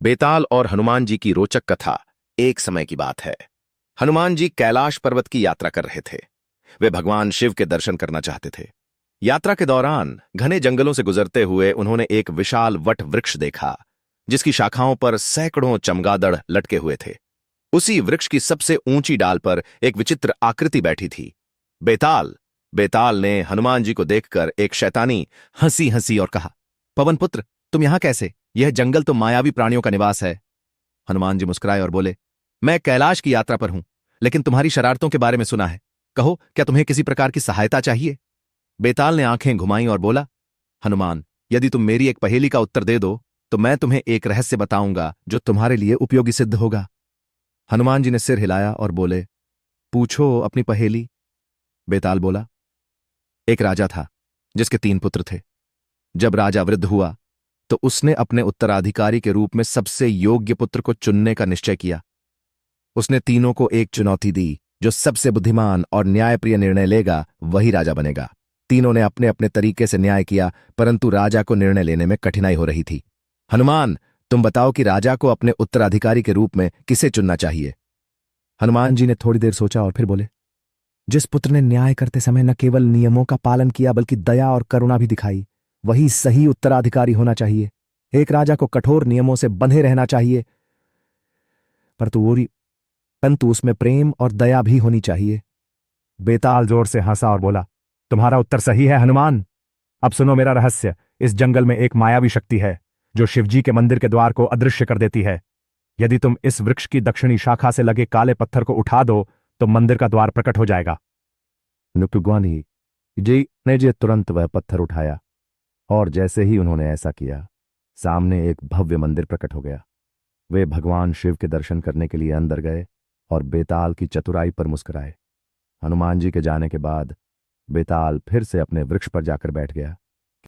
बेताल और हनुमान जी की रोचक कथा। एक समय की बात है। हनुमान जी कैलाश पर्वत की यात्रा कर रहे थे। वे भगवान शिव के दर्शन करना चाहते थे। यात्रा के दौरान घने जंगलों से गुजरते हुए उन्होंने एक विशाल वट वृक्ष देखा, जिसकी शाखाओं पर सैकड़ों चमगादड़ लटके हुए थे। उसी वृक्ष की सबसे ऊंची डाल पर एक विचित्र आकृति बैठी थी। बेताल बेताल ने हनुमान जी को देखकर एक शैतानी हंसी हंसी और कहा, पवन पुत्र, तुम यहां कैसे? यह जंगल तो मायावी प्राणियों का निवास है। हनुमान जी मुस्कुराए और बोले, मैं कैलाश की यात्रा पर हूं, लेकिन तुम्हारी शरारतों के बारे में सुना है। कहो, क्या तुम्हें किसी प्रकार की सहायता चाहिए? बेताल ने आंखें घुमाई और बोला, हनुमान, यदि तुम मेरी एक पहेली का उत्तर दे दो तो मैं तुम्हें एक रहस्य बताऊंगा जो तुम्हारे लिए उपयोगी सिद्ध होगा। हनुमान जी ने सिर हिलाया और बोले, पूछो अपनी पहेली। बेताल बोला, एक राजा था जिसके 3 पुत्र थे। जब राजा वृद्ध हुआ तो उसने अपने उत्तराधिकारी के रूप में सबसे योग्य पुत्र को चुनने का निश्चय किया। उसने तीनों को एक चुनौती दी, जो सबसे बुद्धिमान और न्यायप्रिय निर्णय लेगा वही राजा बनेगा। तीनों ने अपने अपने तरीके से न्याय किया, परंतु राजा को निर्णय लेने में कठिनाई हो रही थी। हनुमान, तुम बताओ कि राजा को अपने उत्तराधिकारी के रूप में किसे चुनना चाहिए? हनुमान जी ने थोड़ी देर सोचा और फिर बोले, जिस पुत्र ने न्याय करते समय न केवल नियमों का पालन किया बल्कि दया और करुणा भी दिखाई, वही सही उत्तराधिकारी होना चाहिए। एक राजा को कठोर नियमों से बंधे रहना चाहिए, परंतु उसमें प्रेम और दया भी होनी चाहिए। बेताल जोर से हंसा और बोला, तुम्हारा उत्तर सही है हनुमान। अब सुनो मेरा रहस्य। इस जंगल में एक मायावी शक्ति है जो शिवजी के मंदिर के द्वार को अदृश्य कर देती है। यदि तुम इस वृक्ष की दक्षिणी शाखा से लगे काले पत्थर को उठा दो तो मंदिर का द्वार प्रकट हो जाएगा। नुपुग्वानी जी ने जे तुरंत वह पत्थर उठाया, और जैसे ही उन्होंने ऐसा किया, सामने एक भव्य मंदिर प्रकट हो गया। वे भगवान शिव के दर्शन करने के लिए अंदर गए और बेताल की चतुराई पर मुस्कुराए। हनुमान जी के जाने के बाद बेताल फिर से अपने वृक्ष पर जाकर बैठ गया।